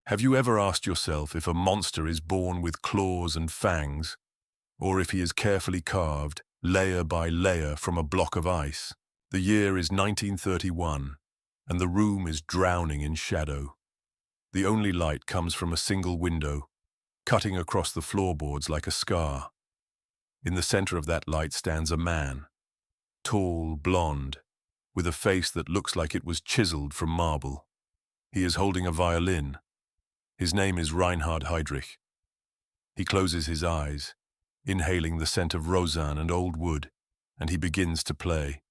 Have you ever asked yourself if a monster is born with claws and fangs, or if he is carefully carved, layer by layer, from a block of ice? The year is 1931, and the room is drowning in shadow. The only light comes from a single window, cutting across the floorboards like a scar. In the center of that light stands a man, tall, blonde, with a face that looks like it was chiseled from marble. He is holding a violin. His name is Reinhard Heydrich. He closes his eyes, inhaling the scent of rosin and old wood, and he begins to play.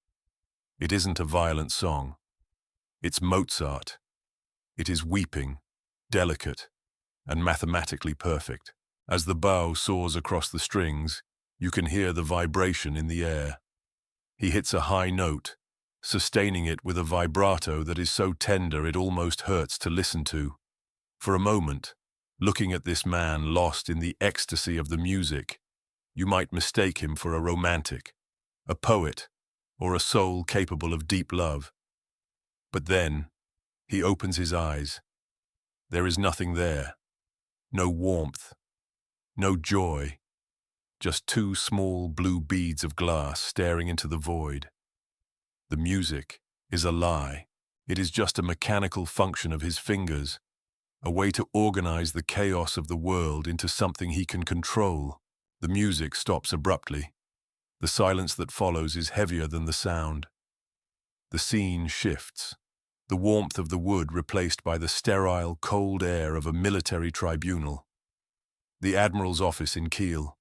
It isn't a violent song. It's Mozart. It is weeping, delicate, and mathematically perfect. As the bow soars across the strings, you can hear the vibration in the air. He hits a high note, sustaining it with a vibrato that is so tender it almost hurts to listen to. For a moment, looking at this man lost in the ecstasy of the music, you might mistake him for a romantic, a poet, or a soul capable of deep love. But then, he opens his eyes. There is nothing there. No warmth, no joy, just two small blue beads of glass staring into the void. The music is a lie. It is just a mechanical function of his fingers, a way to organize the chaos of the world into something he can control. The music stops abruptly. The silence that follows is heavier than the sound. The scene shifts, the warmth of the wood replaced by the sterile, cold air of a military tribunal. The admiral's office in Kiel.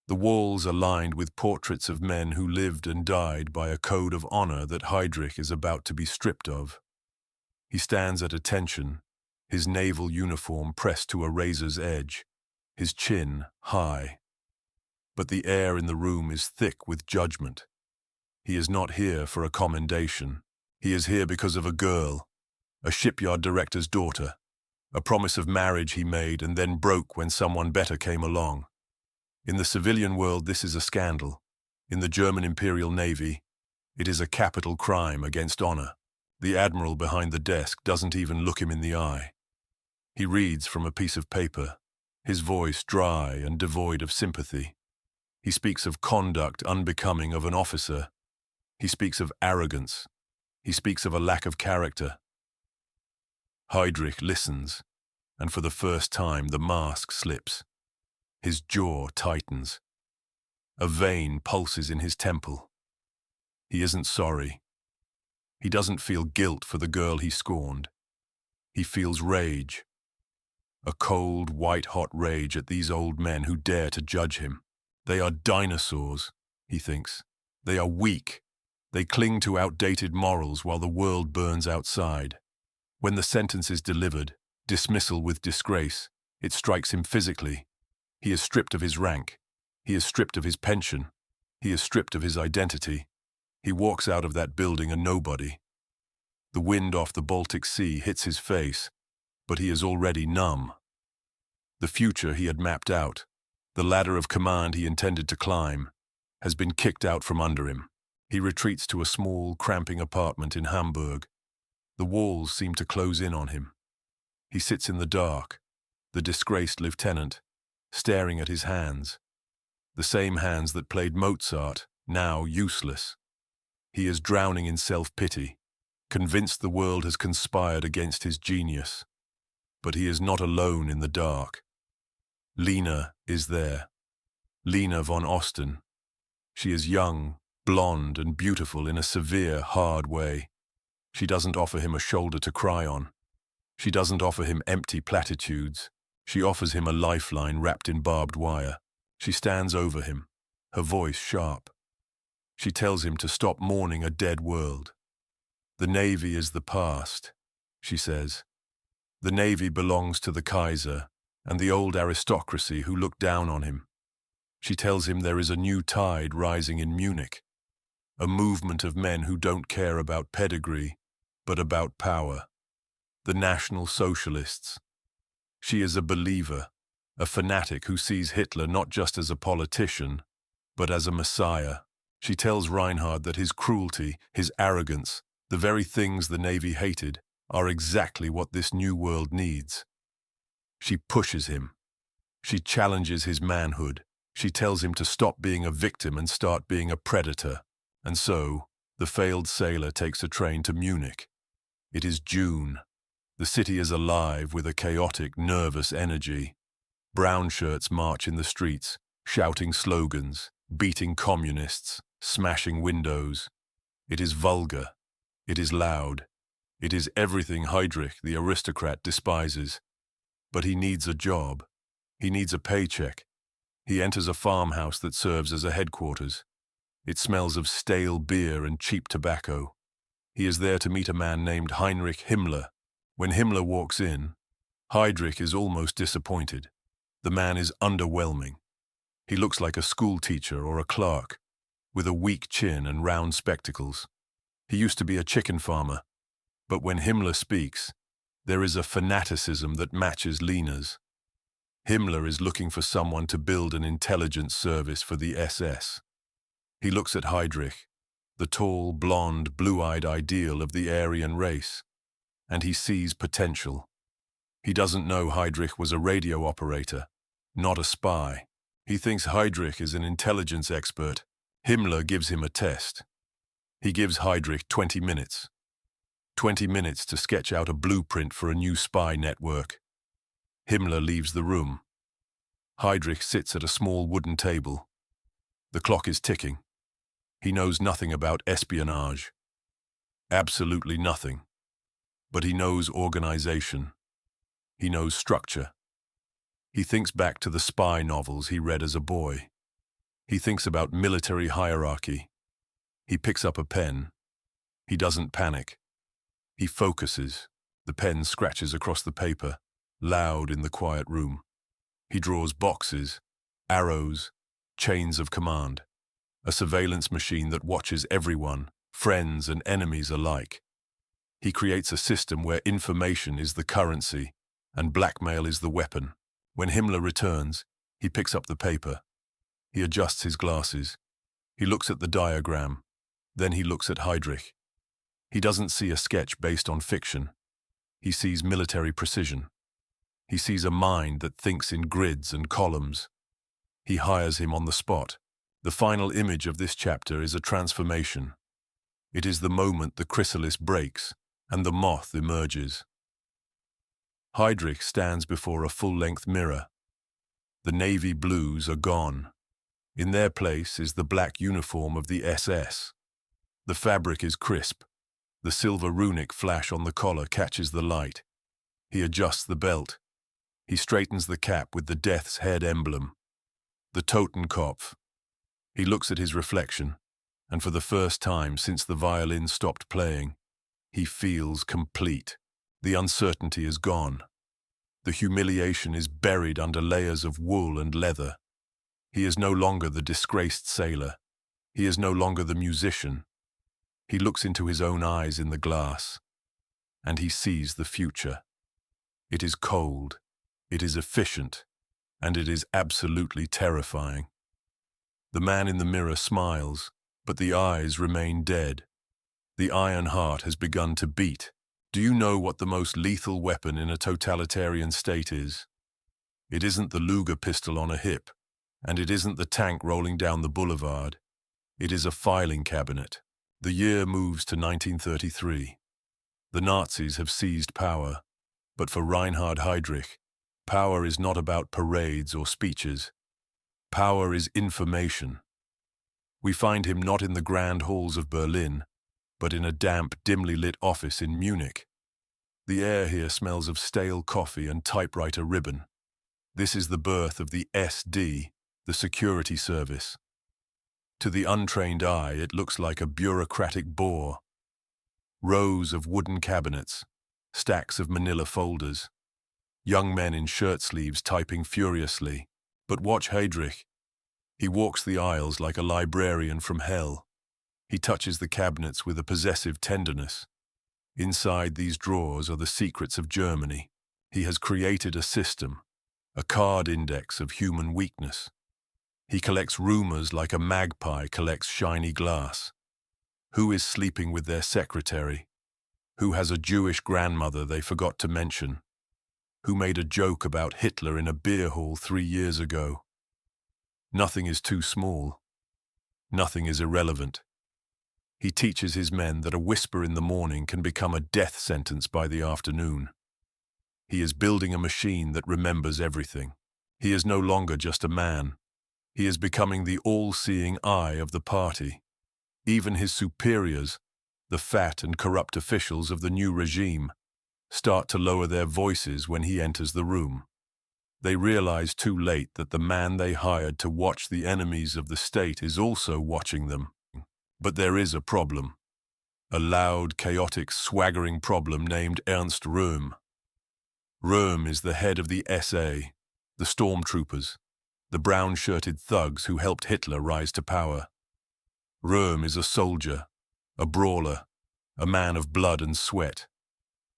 The walls are lined with portraits of men who lived and died by a code of honor that Heydrich is about to be stripped of. He stands at attention, his naval uniform pressed to a razor's edge, his chin high. But the air in the room is thick with judgment. He is not here for a commendation. He is here because of a girl, a shipyard director's daughter, a promise of marriage he made and then broke when someone better came along. In the civilian world, this is a scandal. In the German Imperial Navy, it is a capital crime against honor. The admiral behind the desk doesn't even look him in the eye. He reads from a piece of paper, his voice dry and devoid of sympathy. He speaks of conduct unbecoming of an officer. He speaks of arrogance. He speaks of a lack of character. Heydrich listens, and for the first time the mask slips. His jaw tightens. A vein pulses in his temple. He isn't sorry. He doesn't feel guilt for the girl he scorned. He feels rage. A cold, white-hot rage at these old men who dare to judge him. They are dinosaurs, he thinks. They are weak. They cling to outdated morals while the world burns outside. When the sentence is delivered, dismissal with disgrace, it strikes him physically. He is stripped of his rank. He is stripped of his pension. He is stripped of his identity. He walks out of that building a nobody. The wind off the Baltic Sea hits his face, but he is already numb. The future he had mapped out, the ladder of command he intended to climb, has been kicked out from under him. He retreats to a small, cramping apartment in Hamburg. The walls seem to close in on him. He sits in the dark, the disgraced lieutenant, staring at his hands. The same hands that played Mozart, now useless. He is drowning in self-pity, convinced the world has conspired against his genius. But he is not alone in the dark. Lena is there. Lena von Osten. She is young, blonde, and beautiful in a severe, hard way. She doesn't offer him a shoulder to cry on. She doesn't offer him empty platitudes. She offers him a lifeline wrapped in barbed wire. She stands over him, her voice sharp. She tells him to stop mourning a dead world. The Navy is the past, she says. The Navy belongs to the Kaiser and the old aristocracy who look down on him. She tells him there is a new tide rising in Munich, a movement of men who don't care about pedigree, but about power. The National Socialists. She is a believer, a fanatic who sees Hitler not just as a politician, but as a messiah. She tells Reinhard that his cruelty, his arrogance, the very things the Navy hated, are exactly what this new world needs. She pushes him. She challenges his manhood. She tells him to stop being a victim and start being a predator. And so, the failed sailor takes a train to Munich. It is June. The city is alive with a chaotic, nervous energy. Brown shirts march in the streets, shouting slogans, beating communists, smashing windows. It is vulgar. It is loud. It is everything Heydrich, the aristocrat, despises. But he needs a job. He needs a paycheck. He enters a farmhouse that serves as a headquarters. It smells of stale beer and cheap tobacco. He is there to meet a man named Heinrich Himmler. When Himmler walks in, Heydrich is almost disappointed. The man is underwhelming. He looks like a school teacher or a clerk, with a weak chin and round spectacles. He used to be a chicken farmer, but when Himmler speaks, there is a fanaticism that matches Lena's. Himmler is looking for someone to build an intelligence service for the SS. He looks at Heydrich, the tall, blonde, blue-eyed ideal of the Aryan race, and he sees potential. He doesn't know Heydrich was a radio operator, not a spy. He thinks Heydrich is an intelligence expert. Himmler gives him a test. He gives Heydrich 20 minutes. 20 minutes to sketch out a blueprint for a new spy network. Himmler leaves the room. Heydrich sits at a small wooden table. The clock is ticking. He knows nothing about espionage. Absolutely nothing. But he knows organization. He knows structure. He thinks back to the spy novels he read as a boy. He thinks about military hierarchy. He picks up a pen. He doesn't panic. He focuses. The pen scratches across the paper, loud in the quiet room. He draws boxes, arrows, chains of command, a surveillance machine that watches everyone, friends and enemies alike. He creates a system where information is the currency and blackmail is the weapon. When Himmler returns, he picks up the paper. He adjusts his glasses. He looks at the diagram. Then he looks at Heydrich. He doesn't see a sketch based on fiction. He sees military precision. He sees a mind that thinks in grids and columns. He hires him on the spot. The final image of this chapter is a transformation. It is the moment the chrysalis breaks and the moth emerges. Heydrich stands before a full-length mirror. The navy blues are gone. In their place is the black uniform of the SS. The fabric is crisp. The silver runic flash on the collar catches the light. He adjusts the belt. He straightens the cap with the death's head emblem. The Totenkopf. He looks at his reflection, and for the first time since the violin stopped playing, he feels complete. The uncertainty is gone. The humiliation is buried under layers of wool and leather. He is no longer the disgraced sailor. He is no longer the musician. He looks into his own eyes in the glass, and he sees the future. It is cold, it is efficient, and it is absolutely terrifying. The man in the mirror smiles, but the eyes remain dead. The iron heart has begun to beat. Do you know what the most lethal weapon in a totalitarian state is? It isn't the Luger pistol on a hip, and it isn't the tank rolling down the boulevard. It is a filing cabinet. The year moves to 1933. The Nazis have seized power, but for Reinhard Heydrich, power is not about parades or speeches. Power is information. We find him not in the grand halls of Berlin, but in a damp, dimly lit office in Munich. The air here smells of stale coffee and typewriter ribbon. This is the birth of the SD, the security service. To the untrained eye, it looks like a bureaucratic bore. Rows of wooden cabinets, stacks of manila folders, young men in shirt sleeves typing furiously. But watch Heydrich. He walks the aisles like a librarian from hell. He touches the cabinets with a possessive tenderness. Inside these drawers are the secrets of Germany. He has created a system, a card index of human weakness. He collects rumors like a magpie collects shiny glass. Who is sleeping with their secretary? Who has a Jewish grandmother they forgot to mention? who made a joke about Hitler in a beer hall 3 years ago. Nothing is too small. Nothing is irrelevant. He teaches his men that a whisper in the morning can become a death sentence by the afternoon. He is building a machine that remembers everything. He is no longer just a man. He is becoming the all-seeing eye of the party. Even his superiors, the fat and corrupt officials of the new regime, start to lower their voices when he enters the room. They realize too late that the man they hired to watch the enemies of the state is also watching them. But there is a problem. A loud, chaotic, swaggering problem named Ernst Röhm. Röhm is the head of the SA, the stormtroopers, the brown-shirted thugs who helped Hitler rise to power. Röhm is a soldier, a brawler, a man of blood and sweat.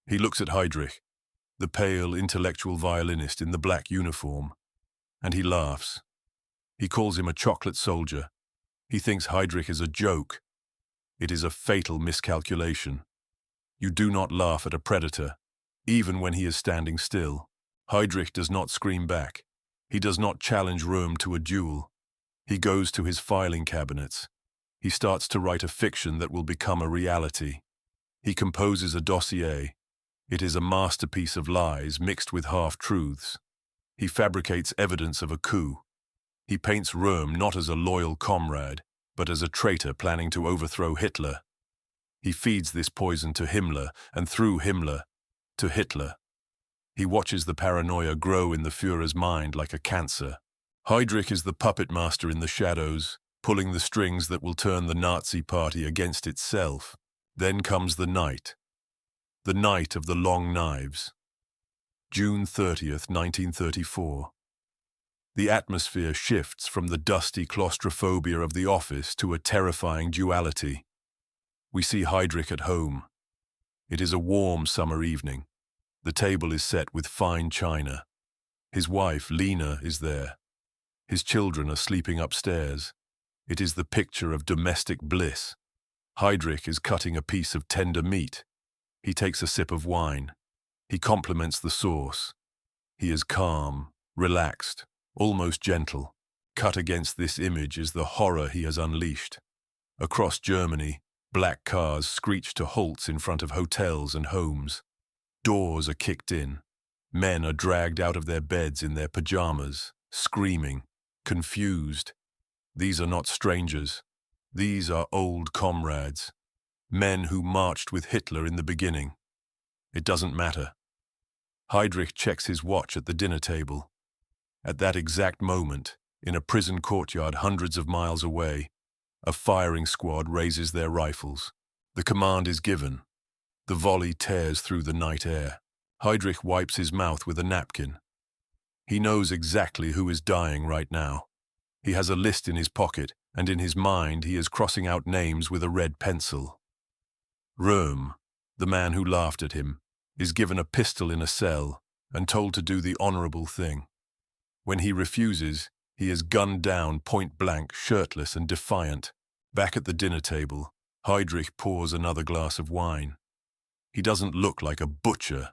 He looks at Heydrich, the pale, intellectual violinist in the black uniform, and he laughs. He calls him a chocolate soldier. He thinks Heydrich is a joke. It is a fatal miscalculation. You do not laugh at a predator, even when he is standing still. Heydrich does not scream back. He does not challenge Röhm to a duel. He goes to his filing cabinets. He starts to write a fiction that will become a reality. He composes a dossier. It is a masterpiece of lies mixed with half-truths. He fabricates evidence of a coup. He paints Röhm not as a loyal comrade, but as a traitor planning to overthrow Hitler. He feeds this poison to Himmler, and through Himmler, to Hitler. He watches the paranoia grow in the Führer's mind like a cancer. Heydrich is the puppet master in the shadows, pulling the strings that will turn the Nazi party against itself. Then comes the night of the long knives. June 30th, 1934. The atmosphere shifts from the dusty claustrophobia of the office to a terrifying duality. We see Heydrich at home. It is a warm summer evening. The table is set with fine china. His wife, Lena, is there. His children are sleeping upstairs. It is the picture of domestic bliss. Heydrich is cutting a piece of tender meat. He takes a sip of wine. He compliments the sauce. He is calm, relaxed, almost gentle. Cut against this image is the horror he has unleashed. Across Germany, black cars screech to halts in front of hotels and homes. Doors are kicked in. Men are dragged out of their beds in their pajamas, screaming, confused. These are not strangers. These are old comrades. Men who marched with Hitler in the beginning. It doesn't matter. Heydrich checks his watch at the dinner table. At that exact moment, in a prison courtyard hundreds of miles away, a firing squad raises their rifles. The command is given. The volley tears through the night air. Heydrich wipes his mouth with a napkin. He knows exactly who is dying right now. He has a list in his pocket, and in his mind he is crossing out names with a red pencil. Röhm, the man who laughed at him, is given a pistol in a cell and told to do the honorable thing. When he refuses, he is gunned down point-blank, shirtless and defiant. Back at the dinner table, Heydrich pours another glass of wine. He doesn't look like a butcher.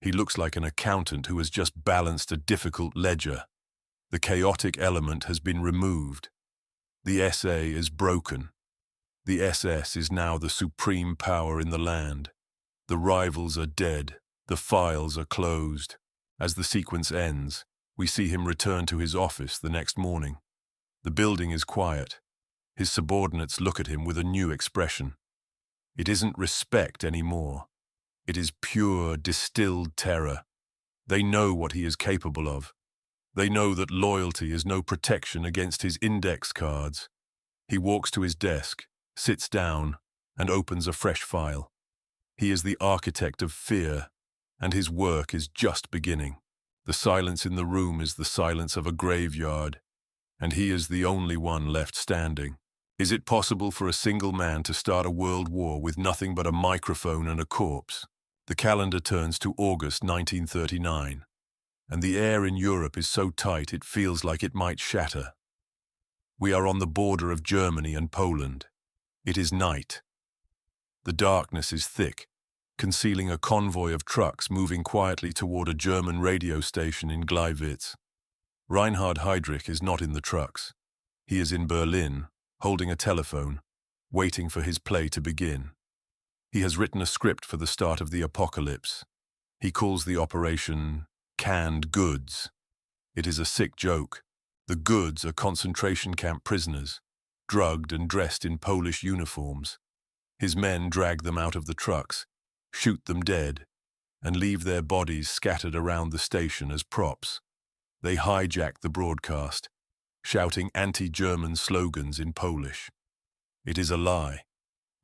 He looks like an accountant who has just balanced a difficult ledger. The chaotic element has been removed. The SA is broken. The SS is now the supreme power in the land. The rivals are dead. The files are closed. As the sequence ends, we see him return to his office the next morning. The building is quiet. His subordinates look at him with a new expression. It isn't respect anymore. It is pure, distilled terror. They know what he is capable of. They know that loyalty is no protection against his index cards. He walks to his desk, sits down, and opens a fresh file. He is the architect of fear, and his work is just beginning. The silence in the room is the silence of a graveyard, and he is the only one left standing. Is it possible for a single man to start a world war with nothing but a microphone and a corpse? The calendar turns to August 1939, and the air in Europe is so tight it feels like it might shatter. We are on the border of Germany and Poland. It is night. The darkness is thick, concealing a convoy of trucks moving quietly toward a German radio station in Gleiwitz. Reinhard Heydrich is not in the trucks. He is in Berlin, holding a telephone, waiting for his play to begin. He has written a script for the start of the apocalypse. He calls the operation canned goods. It is a sick joke. The goods are concentration camp prisoners, drugged and dressed in Polish uniforms. His men drag them out of the trucks, shoot them dead, and leave their bodies scattered around the station as props. They hijack the broadcast, shouting anti-German slogans in Polish. It is a lie,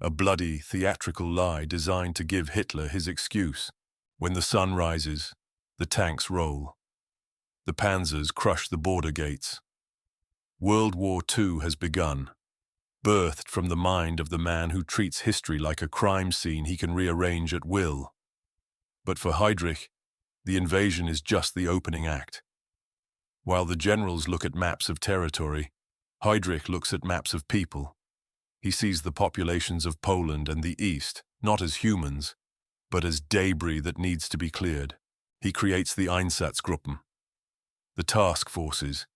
a bloody, theatrical lie designed to give Hitler his excuse. When the sun rises, the tanks roll. The panzers crush the border gates. World War II has begun, birthed from the mind of the man who treats history like a crime scene he can rearrange at will. But for Heydrich, the invasion is just the opening act. While the generals look at maps of territory, Heydrich looks at maps of people. He sees the populations of Poland and the East, not as humans, but as debris that needs to be cleared. He creates the Einsatzgruppen, the task forces.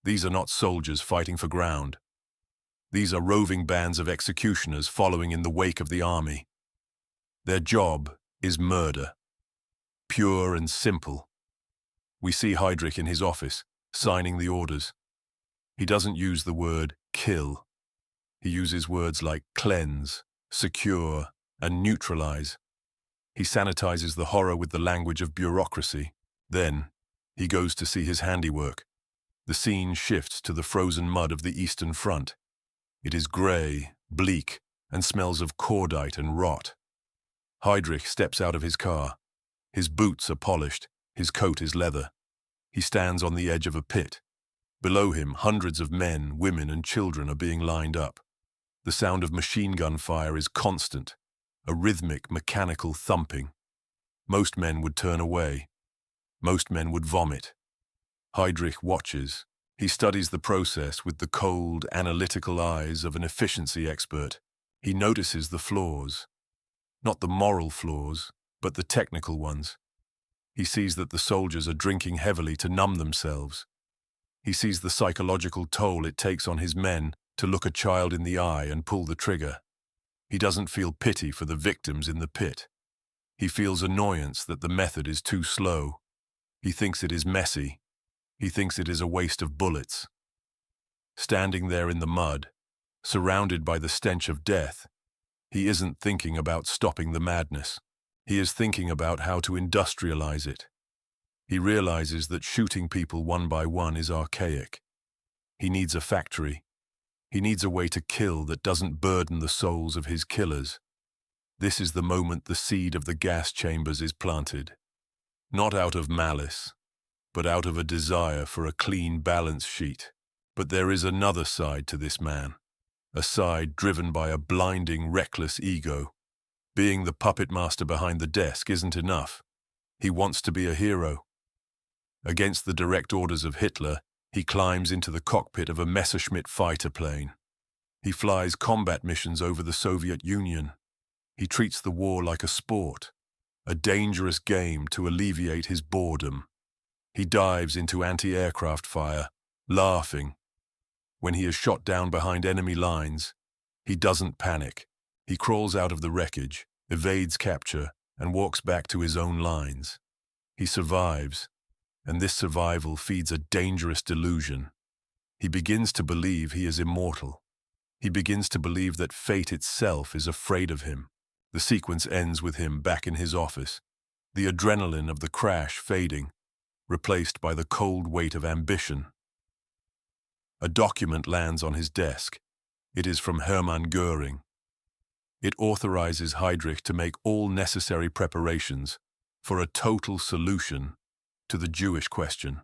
These are not soldiers fighting for ground. These are roving bands of executioners following in the wake of the army. Their job is murder, pure and simple. We see Heydrich in his office, signing the orders. He doesn't use the word kill. He uses words like cleanse, secure, and neutralize. He sanitizes the horror with the language of bureaucracy. Then, he goes to see his handiwork. The scene shifts to the frozen mud of the Eastern Front. It is grey, bleak, and smells of cordite and rot. Heydrich steps out of his car. His boots are polished, his coat is leather. He stands on the edge of a pit. Below him, hundreds of men, women, and children are being lined up. The sound of machine gun fire is constant, a rhythmic, mechanical thumping. Most men would turn away. Most men would vomit. Heydrich watches. He studies the process with the cold, analytical eyes of an efficiency expert. He notices the flaws. Not the moral flaws, but the technical ones. He sees that the soldiers are drinking heavily to numb themselves. He sees the psychological toll it takes on his men to look a child in the eye and pull the trigger. He doesn't feel pity for the victims in the pit. He feels annoyance that the method is too slow. He thinks it is messy. He thinks it is a waste of bullets. Standing there in the mud, surrounded by the stench of death, he isn't thinking about stopping the madness. He is thinking about how to industrialize it. He realizes that shooting people one by one is archaic. He needs a factory. He needs a way to kill that doesn't burden the souls of his killers. This is the moment the seed of the gas chambers is planted. Not out of malice, but out of a desire for a clean balance sheet. But there is another side to this man, a side driven by a blinding, reckless ego. Being the puppet master behind the desk isn't enough. He wants to be a hero. Against the direct orders of Hitler, he climbs into the cockpit of a Messerschmitt fighter plane. He flies combat missions over the Soviet Union. He treats the war like a sport, a dangerous game to alleviate his boredom. He dives into anti-aircraft fire, laughing. When he is shot down behind enemy lines, he doesn't panic. He crawls out of the wreckage, evades capture, and walks back to his own lines. He survives, and this survival feeds a dangerous delusion. He begins to believe he is immortal. He begins to believe that fate itself is afraid of him. The sequence ends with him back in his office, the adrenaline of the crash fading, replaced by the cold weight of ambition. A document lands on his desk. It is from Hermann Göring. It authorizes Heydrich to make all necessary preparations for a total solution to the Jewish question.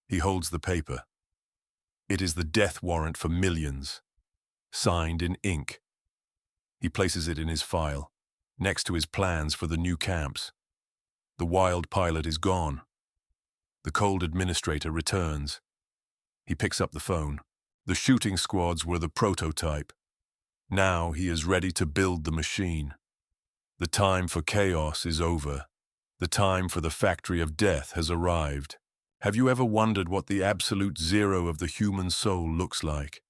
He holds the paper. It is the death warrant for millions, signed in ink. He places it in his file, next to his plans for the new camps. The wild pilot is gone. The cold administrator returns. He picks up the phone. The shooting squads were the prototype. Now he is ready to build the machine. The time for chaos is over. The time for the factory of death has arrived. Have you ever wondered what the absolute zero of the human soul looks like?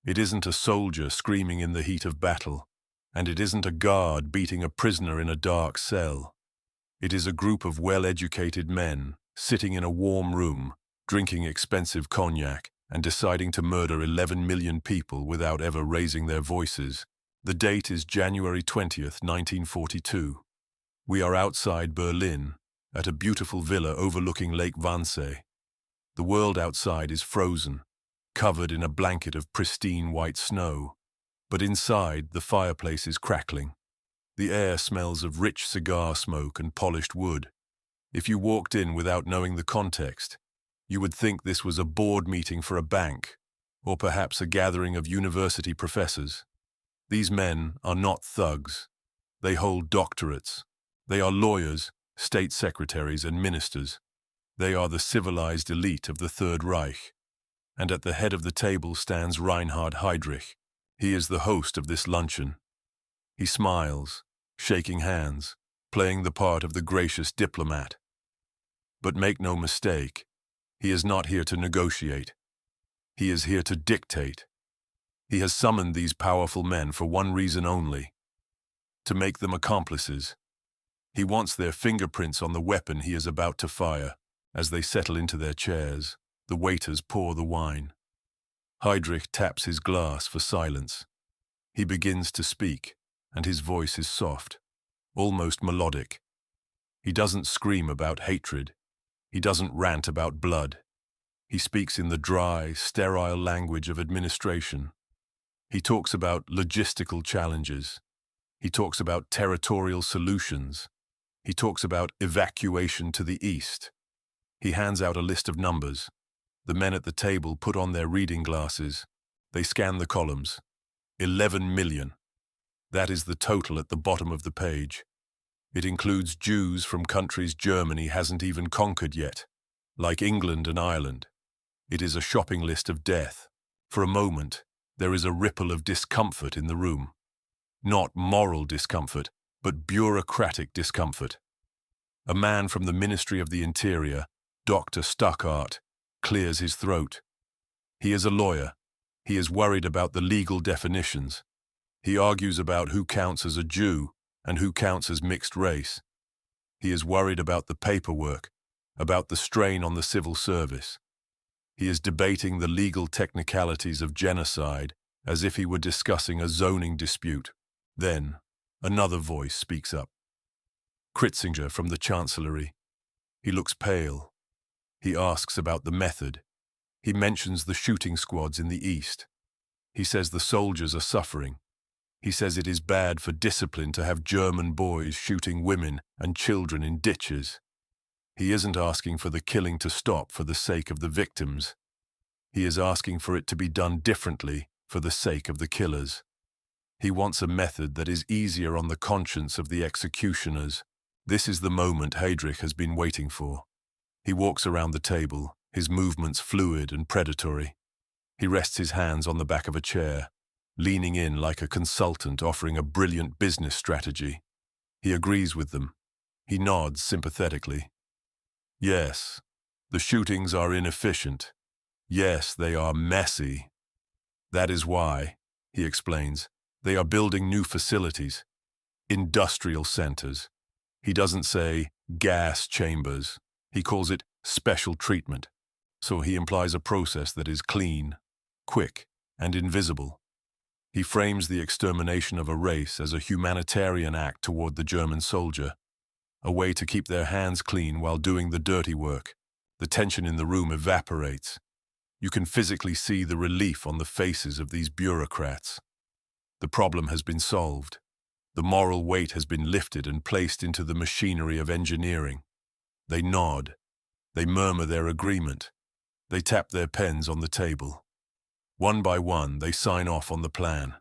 It isn't a soldier screaming in the heat of battle, and it isn't a guard beating a prisoner in a dark cell. It is a group of well-educated men sitting in a warm room, drinking expensive cognac, and deciding to murder 11 million people without ever raising their voices. The date is January 20th, 1942. We are outside Berlin, at a beautiful villa overlooking Lake Wannsee. The world outside is frozen, covered in a blanket of pristine white snow, but inside the fireplace is crackling. The air smells of rich cigar smoke and polished wood. If you walked in without knowing the context, you would think this was a board meeting for a bank, or perhaps a gathering of university professors. These men are not thugs. They hold doctorates. They are lawyers, state secretaries, and ministers. They are the civilized elite of the Third Reich. And at the head of the table stands Reinhard Heydrich. He is the host of this luncheon. He smiles, shaking hands, playing the part of the gracious diplomat. But make no mistake, he is not here to negotiate. He is here to dictate. He has summoned these powerful men for one reason only: to make them accomplices. He wants their fingerprints on the weapon he is about to fire. As they settle into their chairs, the waiters pour the wine. Heydrich taps his glass for silence. He begins to speak, and his voice is soft, almost melodic. He doesn't scream about hatred. He doesn't rant about blood. He speaks in the dry, sterile language of administration. He talks about logistical challenges. He talks about territorial solutions. He talks about evacuation to the east. He hands out a list of numbers. The men at the table put on their reading glasses. They scan the columns. 11 million. That is the total at the bottom of the page. It includes Jews from countries Germany hasn't even conquered yet, like England and Ireland. It is a shopping list of death. For a moment, there is a ripple of discomfort in the room. Not moral discomfort, but bureaucratic discomfort. A man from the Ministry of the Interior, Dr. Stuckart, clears his throat. He is a lawyer. He is worried about the legal definitions. He argues about who counts as a Jew and who counts as mixed race. He is worried about the paperwork, about the strain on the civil service. He is debating the legal technicalities of genocide as if he were discussing a zoning dispute. Then, another voice speaks up. Kritzinger from the Chancellery. He looks pale. He asks about the method. He mentions the shooting squads in the east. He says the soldiers are suffering. He says it is bad for discipline to have German boys shooting women and children in ditches. He isn't asking for the killing to stop for the sake of the victims. He is asking for it to be done differently for the sake of the killers. He wants a method that is easier on the conscience of the executioners. This is the moment Heydrich has been waiting for. He walks around the table, his movements fluid and predatory. He rests his hands on the back of a chair, leaning in like a consultant offering a brilliant business strategy. He agrees with them. He nods sympathetically. Yes, the shootings are inefficient. Yes, they are messy. That is why, he explains, they are building new facilities, industrial centers. He doesn't say gas chambers. He calls it special treatment. So he implies a process that is clean, quick, and invisible. He frames the extermination of a race as a humanitarian act toward the German soldier, a way to keep their hands clean while doing the dirty work. The tension in the room evaporates. You can physically see the relief on the faces of these bureaucrats. The problem has been solved. The moral weight has been lifted and placed into the machinery of engineering. They nod. They murmur their agreement. They tap their pens on the table. One by one, they sign off on the plan.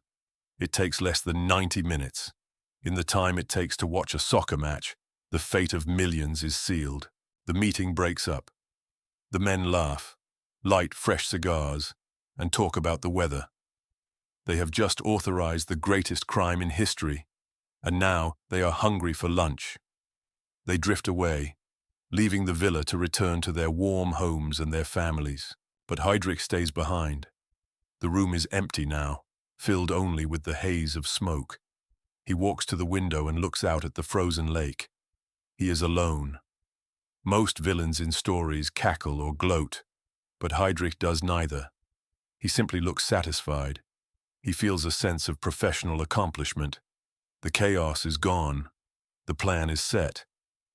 It takes less than 90 minutes. In the time it takes to watch a soccer match, the fate of millions is sealed. The meeting breaks up. The men laugh, light fresh cigars, and talk about the weather. They have just authorized the greatest crime in history. And now they are hungry for lunch. They drift away, leaving the villa to return to their warm homes and their families. But Heydrich stays behind. The room is empty now, filled only with the haze of smoke. He walks to the window and looks out at the frozen lake. He is alone. Most villains in stories cackle or gloat, but Heydrich does neither. He simply looks satisfied. He feels a sense of professional accomplishment. The chaos is gone. The plan is set.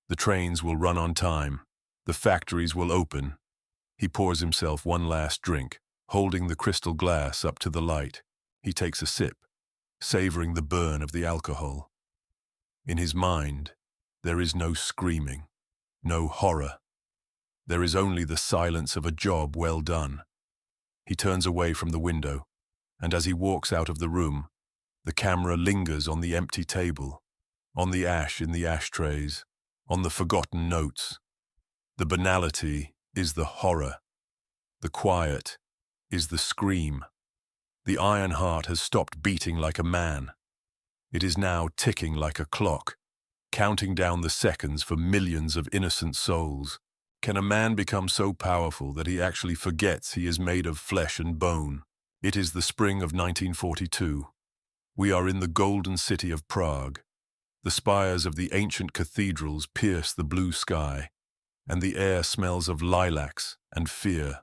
The trains will run on time. The factories will open. He pours himself one last drink, holding the crystal glass up to the light. He takes a sip, savoring the burn of the alcohol. In his mind, there is no screaming, no horror. There is only the silence of a job well done. He turns away from the window, and as he walks out of the room, the camera lingers on the empty table, on the ash in the ashtrays, on the forgotten notes. The banality is the horror. The quiet is the scream. The iron heart has stopped beating like a man. It is now ticking like a clock, counting down the seconds for millions of innocent souls. Can a man become so powerful that he actually forgets he is made of flesh and bone? It is the spring of 1942. We are in the golden city of Prague. The spires of the ancient cathedrals pierce the blue sky, and the air smells of lilacs and fear.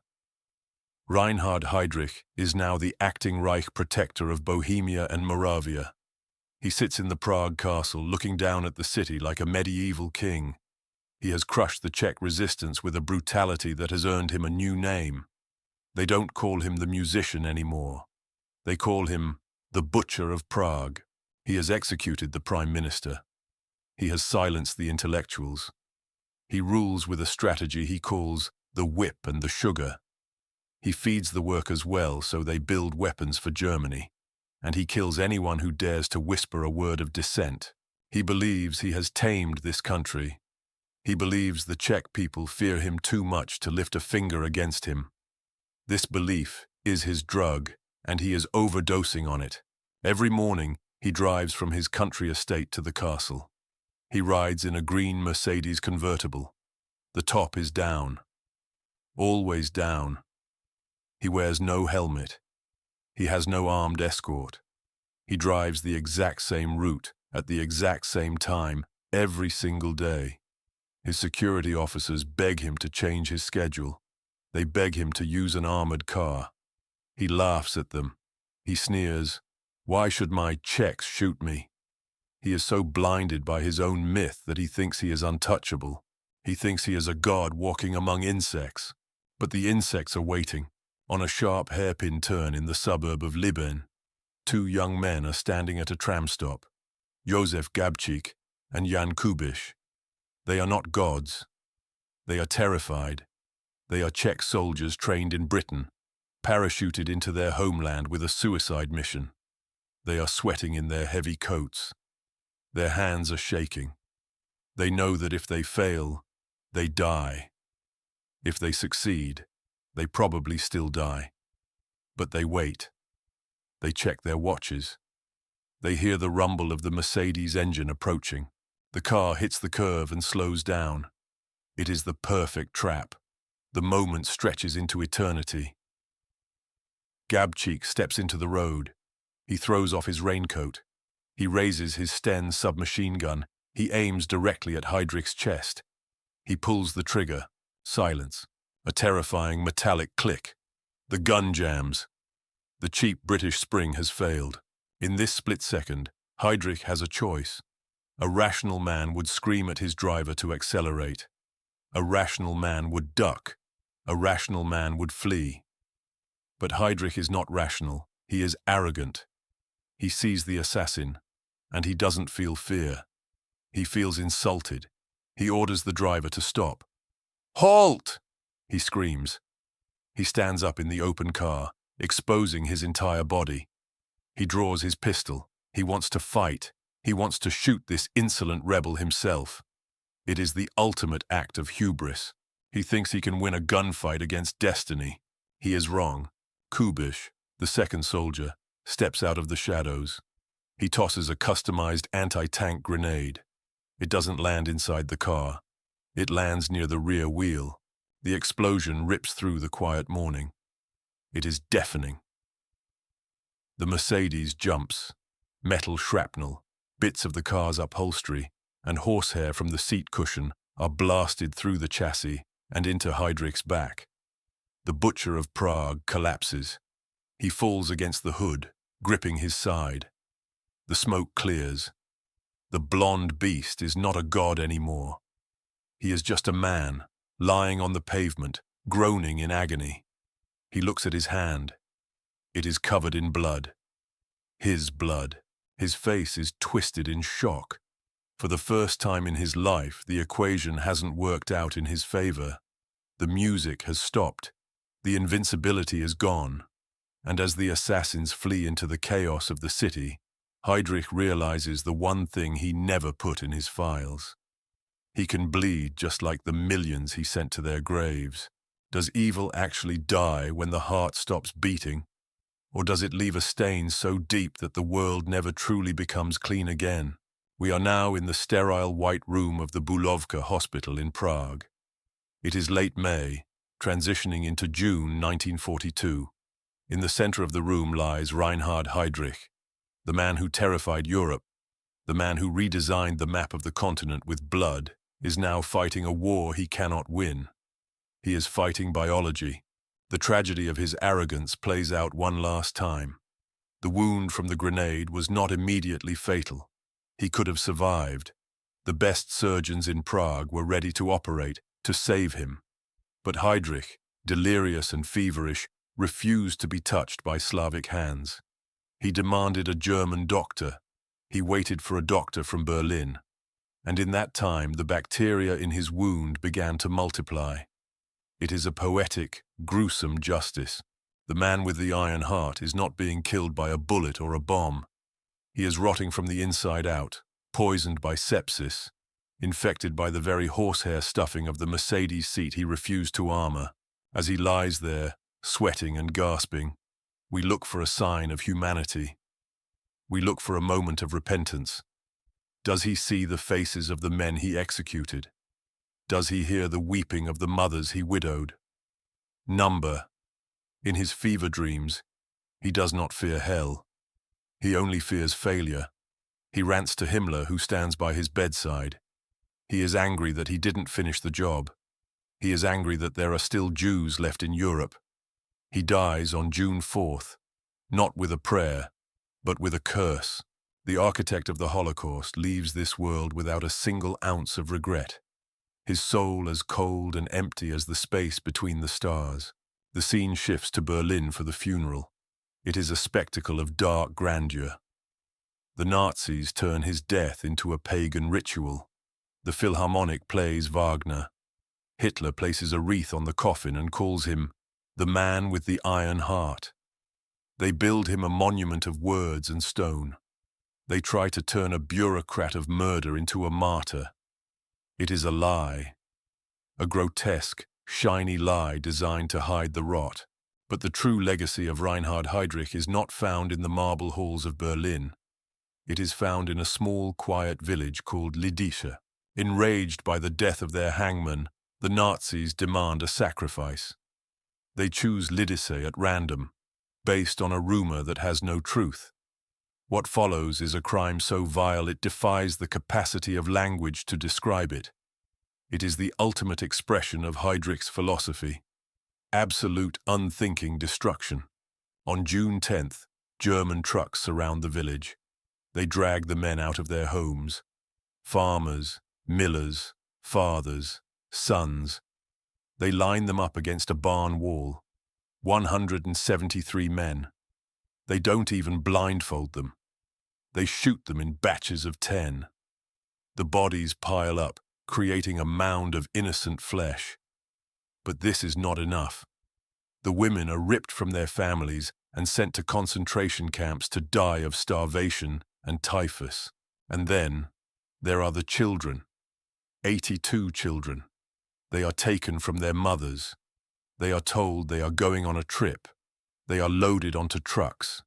Reinhard Heydrich is now the acting Reich protector of Bohemia and Moravia. He sits in the Prague castle looking down at the city like a medieval king. He has crushed the Czech resistance with a brutality that has earned him a new name. They don't call him the musician anymore. They call him the Butcher of Prague. He has executed the Prime Minister. He has silenced the intellectuals. He rules with a strategy he calls the whip and the sugar. He feeds the workers well so they build weapons for Germany, and he kills anyone who dares to whisper a word of dissent. He believes he has tamed this country. He believes the Czech people fear him too much to lift a finger against him. This belief is his drug, and he is overdosing on it. Every morning, he drives from his country estate to the castle. He rides in a green Mercedes convertible. The top is down. Always down. He wears no helmet. He has no armed escort. He drives the exact same route at the exact same time every single day. His security officers beg him to change his schedule. They beg him to use an armored car. He laughs at them. He sneers, "Why should my Czechs shoot me?" He is so blinded by his own myth that he thinks he is untouchable. He thinks he is a god walking among insects. But the insects are waiting. On a sharp hairpin turn in the suburb of Liben, two young men are standing at a tram stop, Josef Gabčík and Jan Kubiš. They are not gods. They are terrified. They are Czech soldiers trained in Britain, parachuted into their homeland with a suicide mission. They are sweating in their heavy coats. Their hands are shaking. They know that if they fail, they die. If they succeed, they probably still die. But they wait. They check their watches. They hear the rumble of the Mercedes engine approaching. The car hits the curve and slows down. It is the perfect trap. The moment stretches into eternity. Gabčík steps into the road. He throws off his raincoat. He raises his Sten submachine gun. He aims directly at Heydrich's chest. He pulls the trigger. Silence. A terrifying metallic click. The gun jams. The cheap British spring has failed. In this split second, Heydrich has a choice. A rational man would scream at his driver to accelerate. A rational man would duck. A rational man would flee. But Heydrich is not rational. He is arrogant. He sees the assassin, and he doesn't feel fear. He feels insulted. He orders the driver to stop. "Halt!" he screams. He stands up in the open car, exposing his entire body. He draws his pistol. He wants to fight. He wants to shoot this insolent rebel himself. It is the ultimate act of hubris. He thinks he can win a gunfight against destiny. He is wrong. Kubiš, the second soldier, steps out of the shadows. He tosses a customized anti-tank grenade. It doesn't land inside the car. It lands near the rear wheel. The explosion rips through the quiet morning. It is deafening. The Mercedes jumps. Metal shrapnel, bits of the car's upholstery, and horsehair from the seat cushion are blasted through the chassis and into Heydrich's back. The butcher of Prague collapses. He falls against the hood, gripping his side. The smoke clears. The blonde beast is not a god anymore. He is just a man, lying on the pavement, groaning in agony. He looks at his hand. It is covered in blood. His blood. His face is twisted in shock. For the first time in his life, the equation hasn't worked out in his favor. The music has stopped. The invincibility is gone. And as the assassins flee into the chaos of the city, Heydrich realizes the one thing he never put in his files. He can bleed just like the millions he sent to their graves. Does evil actually die when the heart stops beating? Or does it leave a stain so deep that the world never truly becomes clean again? We are now in the sterile white room of the Bulovka Hospital in Prague. It is late May, transitioning into June 1942. In the center of the room lies Reinhard Heydrich, the man who terrified Europe, the man who redesigned the map of the continent with blood, is now fighting a war he cannot win. He is fighting biology. The tragedy of his arrogance plays out one last time. The wound from the grenade was not immediately fatal. He could have survived. The best surgeons in Prague were ready to operate, to save him. But Heydrich, delirious and feverish, refused to be touched by Slavic hands. He demanded a German doctor. He waited for a doctor from Berlin. And in that time, the bacteria in his wound began to multiply. It is a poetic, gruesome justice. The man with the iron heart is not being killed by a bullet or a bomb. He is rotting from the inside out, poisoned by sepsis, infected by the very horsehair stuffing of the Mercedes seat he refused to armor. As he lies there, sweating and gasping, we look for a sign of humanity. We look for a moment of repentance. Does he see the faces of the men he executed? Does he hear the weeping of the mothers he widowed? Number. In his fever dreams, he does not fear hell. He only fears failure. He rants to Himmler, who stands by his bedside. He is angry that he didn't finish the job. He is angry that there are still Jews left in Europe. He dies on June 4th, not with a prayer, but with a curse. The architect of the Holocaust leaves this world without a single ounce of regret. His soul as cold and empty as the space between the stars. The scene shifts to Berlin for the funeral. It is a spectacle of dark grandeur. The Nazis turn his death into a pagan ritual. The Philharmonic plays Wagner. Hitler places a wreath on the coffin and calls him the man with the iron heart. They build him a monument of words and stone. They try to turn a bureaucrat of murder into a martyr. It is a lie. A grotesque, shiny lie designed to hide the rot. But the true legacy of Reinhard Heydrich is not found in the marble halls of Berlin. It is found in a small, quiet village called Lidice. Enraged by the death of their hangman, the Nazis demand a sacrifice. They choose Lidice at random, based on a rumor that has no truth. What follows is a crime so vile it defies the capacity of language to describe it. It is the ultimate expression of Heydrich's philosophy. Absolute, unthinking destruction. On June 10th, German trucks surround the village. They drag the men out of their homes. Farmers, millers, fathers, sons. They line them up against a barn wall. 173 men. They don't even blindfold them. They shoot them in batches of 10. The bodies pile up, creating a mound of innocent flesh. But this is not enough. The women are ripped from their families and sent to concentration camps to die of starvation and typhus. And then, there are the children. 82 children. They are taken from their mothers. They are told they are going on a trip. They are loaded onto trucks.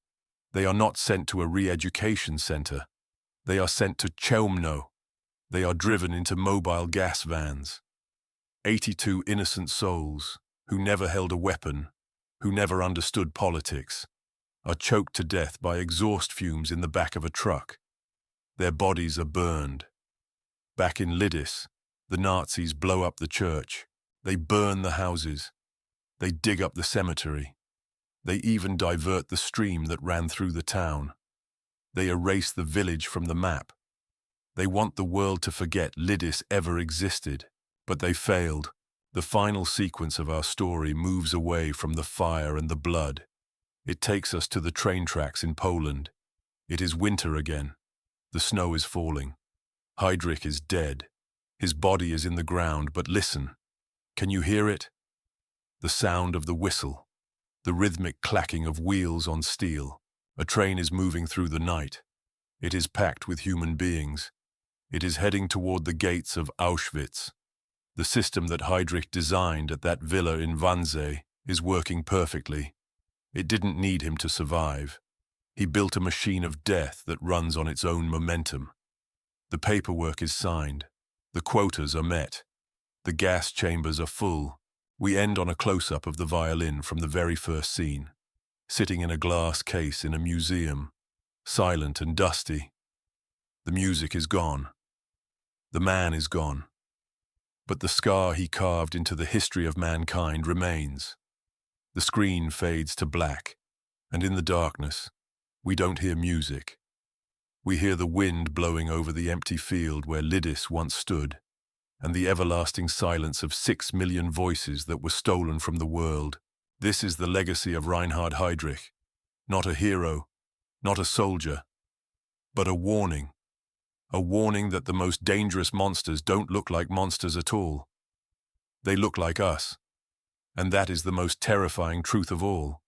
They are not sent to a re-education center. They are sent to Chełmno. They are driven into mobile gas vans. 82 innocent souls, who never held a weapon, who never understood politics, are choked to death by exhaust fumes in the back of a truck. Their bodies are burned. Back in Lidis, the Nazis blow up the church. They burn the houses. They dig up the cemetery. They even divert the stream that ran through the town. They erase the village from the map. They want the world to forget Lidis ever existed, but they failed. The final sequence of our story moves away from the fire and the blood. It takes us to the train tracks in Poland. It is winter again. The snow is falling. Heydrich is dead. His body is in the ground, but listen. Can you hear it? The sound of the whistle. The rhythmic clacking of wheels on steel. A train is moving through the night. It is packed with human beings. It is heading toward the gates of Auschwitz. The system that Heydrich designed at that villa in Wannsee is working perfectly. It didn't need him to survive. He built a machine of death that runs on its own momentum. The paperwork is signed. The quotas are met. The gas chambers are full. We end on a close-up of the violin from the very first scene, sitting in a glass case in a museum, silent and dusty. The music is gone. The man is gone. But the scar he carved into the history of mankind remains. The screen fades to black, and in the darkness, we don't hear music. We hear the wind blowing over the empty field where Lidis once stood, and the everlasting silence of 6 million voices that were stolen from the world. This is the legacy of Reinhard Heydrich. Not a hero, not a soldier, but a warning. A warning that the most dangerous monsters don't look like monsters at all. They look like us. And that is the most terrifying truth of all.